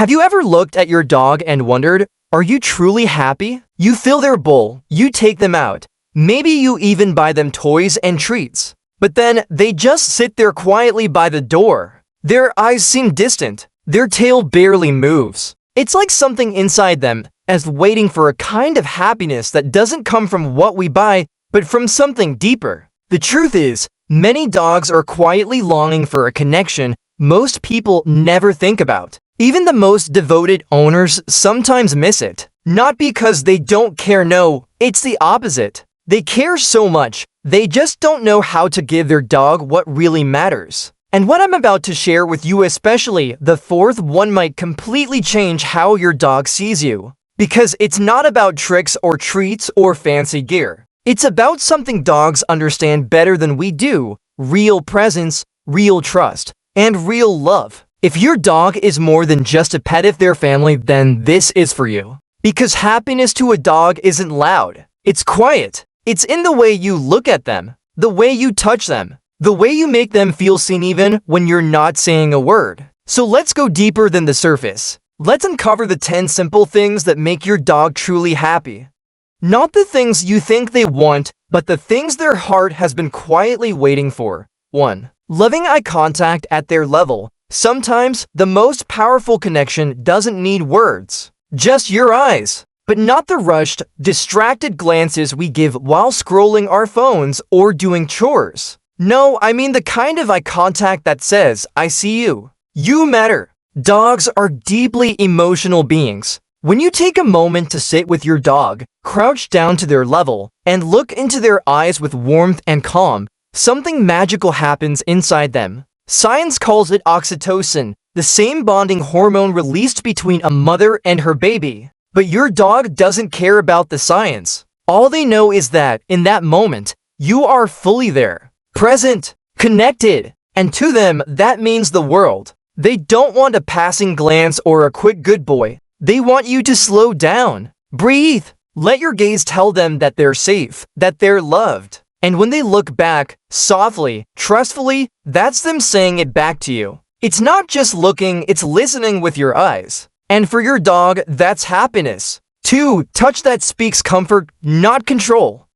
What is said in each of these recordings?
Have you ever looked at your dog and wondered, are you truly happy? You fill their bowl, you take them out, maybe you even buy them toys and treats. But then they just sit there quietly by the door. Their eyes seem distant, their tail barely moves. It's like something inside them is waiting for a kind of happiness that doesn't come from what we buy, but from something deeper. The truth is, many dogs are quietly longing for a connection most people never think about. Even the most devoted owners sometimes miss it. Not because they don't care, no, it's the opposite. They care so much, they just don't know how to give their dog what really matters. And what I'm about to share with you, especially the fourth one, might completely change how your dog sees you. Because it's not about tricks or treats or fancy gear. It's about something dogs understand better than we do: real presence, real trust, and real love. If your dog is more than just a pet of their family, then this is for you. Because happiness to a dog isn't loud. It's quiet. It's in the way you look at them, the way you touch them, the way you make them feel seen even when you're not saying a word. So let's go deeper than the surface. Let's uncover the 10 simple things that make your dog truly happy. Not the things you think they want, but the things their heart has been quietly waiting for. 1. Loving eye contact at their level. Sometimes, the most powerful connection doesn't need words. Just your eyes. But not the rushed, distracted glances we give while scrolling our phones or doing chores. No, I mean the kind of eye contact that says, I see you. You matter. Dogs are deeply emotional beings. When you take a moment to sit with your dog, crouch down to their level, and look into their eyes with warmth and calm, something magical happens inside them. Science calls it oxytocin, the same bonding hormone released between a mother and her baby. But your dog doesn't care about the science. All they know is that, in that moment, you are fully there, present, connected, and to them, that means the world. They don't want a passing glance or a quick good boy. They want you to slow down, breathe, let your gaze tell them that they're safe, that they're loved. And when they look back, softly, trustfully, that's them saying it back to you. It's not just looking, it's listening with your eyes. And for your dog, that's happiness. 2. Touch that speaks comfort, not control.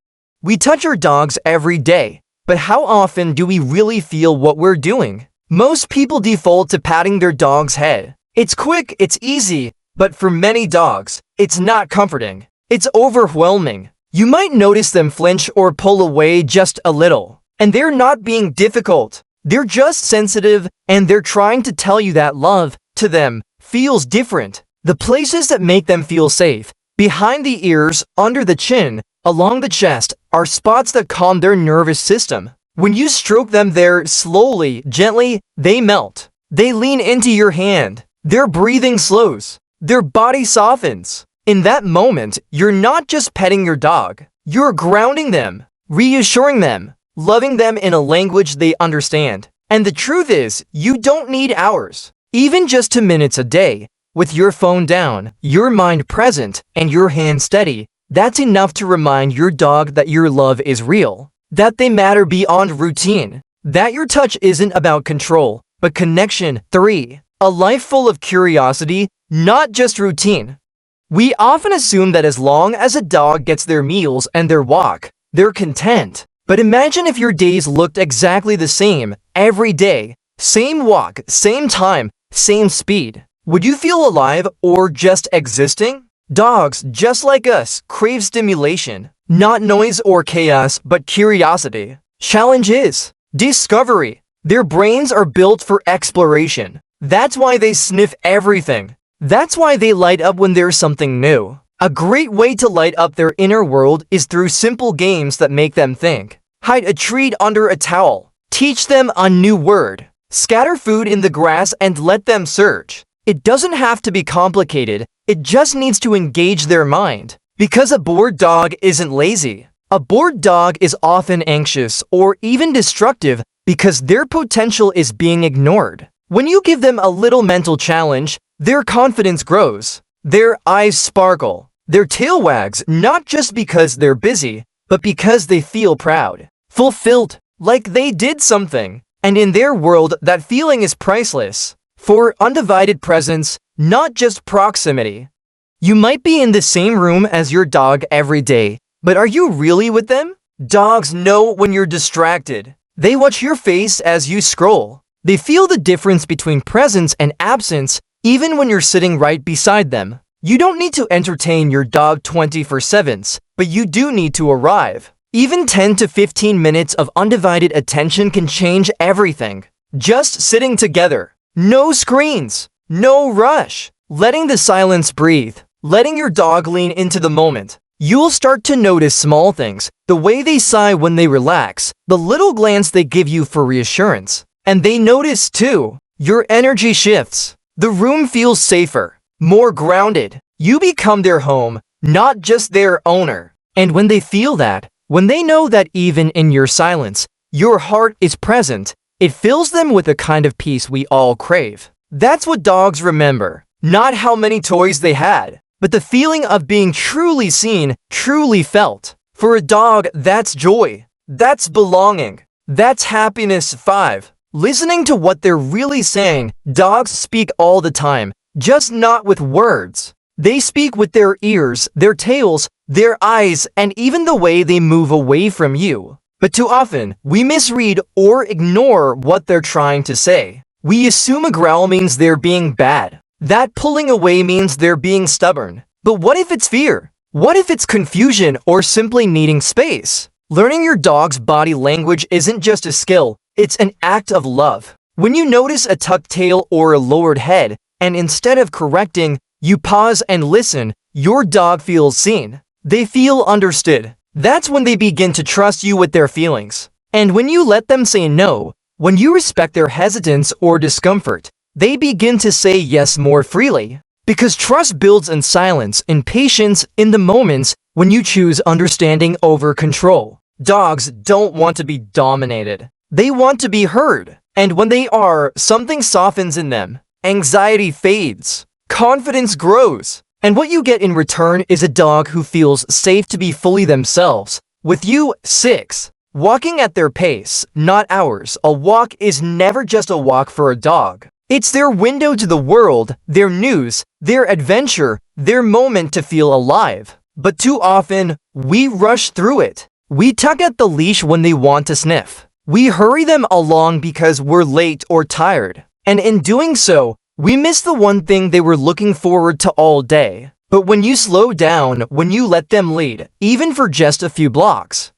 We touch our dogs every day, but how often do we really feel what we're doing? Most people default to patting their dog's head. It's quick, it's easy, but for many dogs, it's not comforting. It's overwhelming. You might notice them flinch or pull away just a little. And they're not being difficult. They're just sensitive, and they're trying to tell you that love, to them, feels different. The places that make them feel safe, behind the ears, under the chin, along the chest, are spots that calm their nervous system. When you stroke them there slowly, gently, they melt. They lean into your hand. Their breathing slows. Their body softens. In that moment, you're not just petting your dog. You're grounding them, reassuring them, loving them in a language they understand. And the truth is, you don't need hours. Even just 2 minutes a day, with your phone down, your mind present, and your hand steady, that's enough to remind your dog that your love is real, that they matter beyond routine, that your touch isn't about control, but connection. 3. A life full of curiosity, not just routine. We often assume that as long as a dog gets their meals and their walk, they're content. But imagine if your days looked exactly the same every day. Same walk, same time, same speed. Would you feel alive or just existing? Dogs, just like us, crave stimulation. Not noise or chaos, but curiosity. Challenge is discovery. Their brains are built for exploration. That's why they sniff everything. That's why they light up when there's something new. A great way to light up their inner world is through simple games that make them think. Hide a treat under a towel. Teach them a new word. Scatter food in the grass and let them search. It doesn't have to be complicated. It just needs to engage their mind. Because a bored dog isn't lazy. A bored dog is often anxious or even destructive because their potential is being ignored. When you give them a little mental challenge, their confidence grows. Their eyes sparkle. Their tail wags, not just because they're busy, but because they feel proud, fulfilled, like they did something. And in their world, that feeling is priceless. For undivided presence, not just proximity. You might be in the same room as your dog every day, but are you really with them? Dogs know when you're distracted. They watch your face as you scroll. They feel the difference between presence and absence even when you're sitting right beside them. You don't need to entertain your dog 24/7, but you do need to arrive. Even 10 to 15 minutes of undivided attention can change everything. Just sitting together. No screens. No rush. Letting the silence breathe. Letting your dog lean into the moment. You'll start to notice small things, the way they sigh when they relax, the little glance they give you for reassurance. And they notice too. Your energy shifts. The room feels safer, more grounded. You become their home, not just their owner. And when they feel that, when they know that even in your silence, your heart is present, it fills them with a kind of peace we all crave. That's what dogs remember. Not how many toys they had, but the feeling of being truly seen, truly felt. For a dog, that's joy. That's belonging. That's happiness. 5. Listening to what they're really saying. Dogs speak all the time, just not with words. They speak with their ears, their tails, their eyes, and even the way they move away from you. But too often, we misread or ignore what they're trying to say. We assume a growl means they're being bad. That pulling away means they're being stubborn. But what if it's fear? What if it's confusion or simply needing space? Learning your dog's body language isn't just a skill, it's an act of love. When you notice a tucked tail or a lowered head, and instead of correcting, you pause and listen, your dog feels seen. They feel understood. That's when they begin to trust you with their feelings. And when you let them say no, when you respect their hesitance or discomfort, they begin to say yes more freely. Because trust builds in silence, in patience, in the moments when you choose understanding over control. Dogs don't want to be dominated. They want to be heard. And when they are, something softens in them. Anxiety fades. Confidence grows. And what you get in return is a dog who feels safe to be fully themselves. With you. 6. Walking at their pace, not ours. A walk is never just a walk for a dog. It's their window to the world, their news, their adventure, their moment to feel alive. But too often, we rush through it. We tug at the leash when they want to sniff. We hurry them along because we're late or tired. And in doing so, we miss the one thing they were looking forward to all day. But when you slow down, when you let them lead, even for just a few blocks,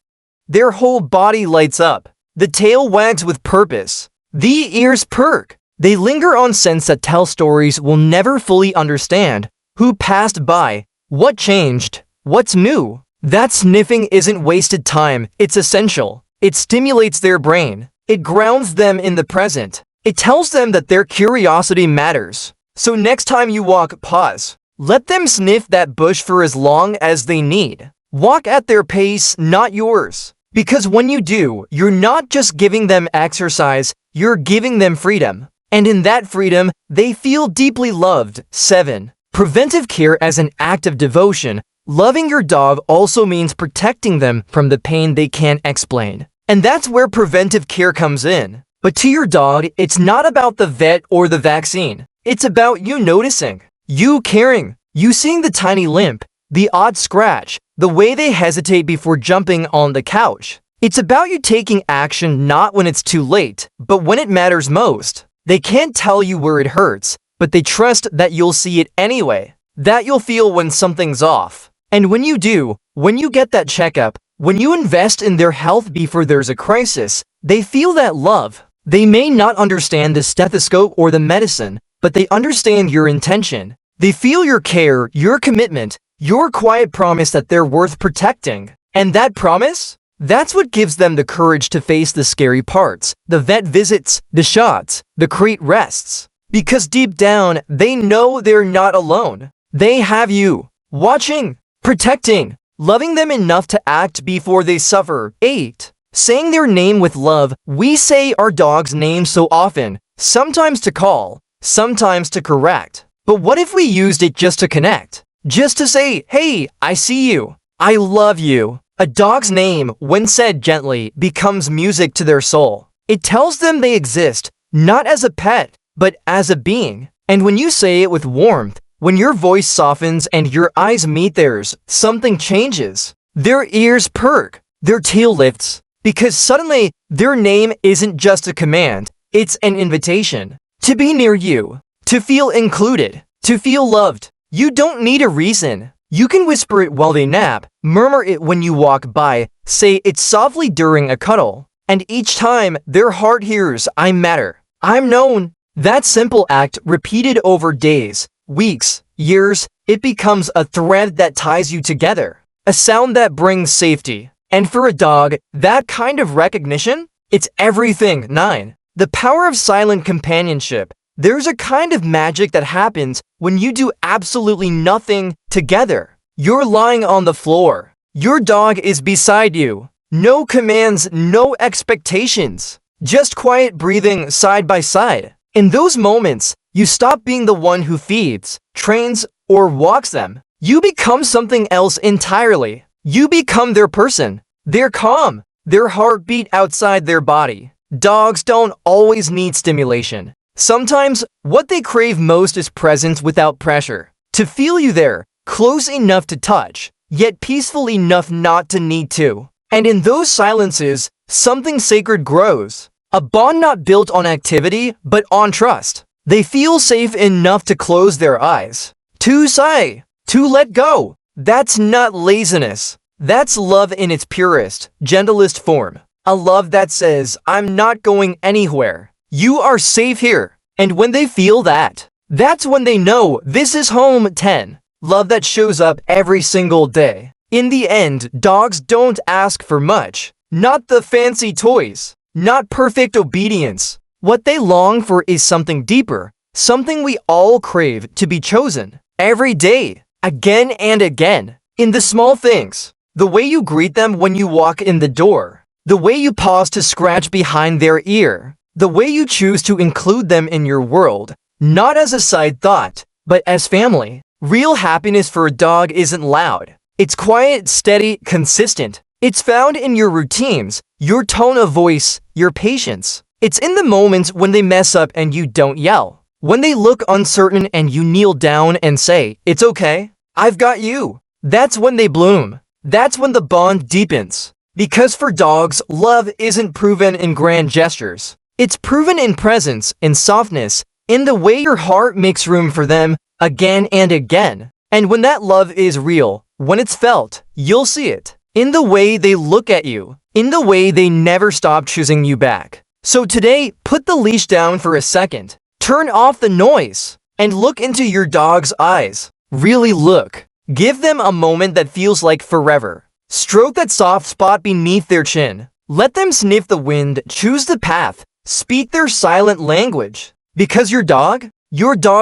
their whole body lights up. The tail wags with purpose. The ears perk. They linger on scents that tell stories we'll never fully understand. Who passed by? What changed? What's new? That sniffing isn't wasted time, it's essential. It stimulates their brain. It grounds them in the present. It tells them that their curiosity matters. So next time you walk, pause. Let them sniff that bush for as long as they need. Walk at their pace, not yours. Because when you do, you're not just giving them exercise, you're giving them freedom. And in that freedom, they feel deeply loved. 7. Preventive care as an act of devotion. Loving your dog also means protecting them from the pain they can't explain. And that's where preventive care comes in. But to your dog, it's not about the vet or the vaccine. It's about you noticing, you caring, you seeing the tiny limp, the odd scratch, the way they hesitate before jumping on the couch. It's about you taking action not when it's too late, but when it matters most. They can't tell you where it hurts, but they trust that you'll see it anyway, that you'll feel when something's off. And when you do, when you get that checkup, when you invest in their health before there's a crisis, they feel that love. They may not understand the stethoscope or the medicine, but they understand your intention. They feel your care, your commitment, your quiet promise that they're worth protecting. And that promise? That's what gives them the courage to face the scary parts, the vet visits, the shots, the crate rests. Because deep down, they know they're not alone. They have you, watching, protecting, loving them enough to act before they suffer. 8. Saying their name with love. We say our dog's name so often, sometimes to call, sometimes to correct. But what if we used it just to connect? Just to say, hey, I see you. I love you. A dog's name, when said gently, becomes music to their soul. It tells them they exist, not as a pet, but as a being. And when you say it with warmth, when your voice softens and your eyes meet theirs, something changes. Their ears perk, their tail lifts, because suddenly their name isn't just a command, it's an invitation to be near you, to feel included, to feel loved. You don't need a reason. You can whisper it while they nap, murmur it when you walk by, say it softly during a cuddle, and each time their heart hears, I matter, I'm known. That simple act, repeated over days, weeks, years, it becomes a thread that ties you together, a sound that brings safety. And for a dog, that kind of recognition, it's everything. 9. The power of silent companionship. There's a kind of magic that happens when you do absolutely nothing together. You're lying on the floor. Your dog is beside you. No commands, no expectations. Just quiet breathing side by side. In those moments, you stop being the one who feeds, trains, or walks them. You become something else entirely. You become their person, their calm, their heartbeat outside their body. Dogs don't always need stimulation. Sometimes, what they crave most is presence without pressure. To feel you there, close enough to touch, yet peaceful enough not to need to. And in those silences, something sacred grows. A bond not built on activity, but on trust. They feel safe enough to close their eyes, to sigh, to let go. That's not laziness. That's love in its purest, gentlest form. A love that says, I'm not going anywhere. You are safe here. And when they feel that, that's when they know this is home. 10. Love that shows up every single day. In the end, dogs don't ask for much. Not the fancy toys. Not perfect obedience. What they long for is something deeper. Something we all crave, to be chosen. Every day. Again and again. In the small things. The way you greet them when you walk in the door. The way you pause to scratch behind their ear. The way you choose to include them in your world. Not as a side thought, but as family. Real happiness for a dog isn't loud. It's quiet, steady, consistent. It's found in your routines, your tone of voice, your patience. It's in the moments when they mess up and you don't yell. When they look uncertain and you kneel down and say, it's okay, I've got you. That's when they bloom. That's when the bond deepens. Because for dogs, love isn't proven in grand gestures. It's proven in presence, in softness, in the way your heart makes room for them again and again. And when that love is real, when it's felt, you'll see it. In the way they look at you, in the way they never stop choosing you back. So today, put the leash down for a second. Turn off the noise and look into your dog's eyes. Really look. Give them a moment that feels like forever. Stroke that soft spot beneath their chin. Let them sniff the wind, choose the path, speak their silent language. Because your dog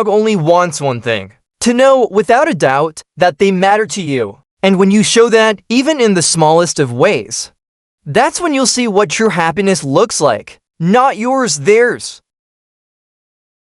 only wants one thing. To know without a doubt that they matter to you. And when you show that, even in the smallest of ways, that's when you'll see what true happiness looks like. Not yours, theirs.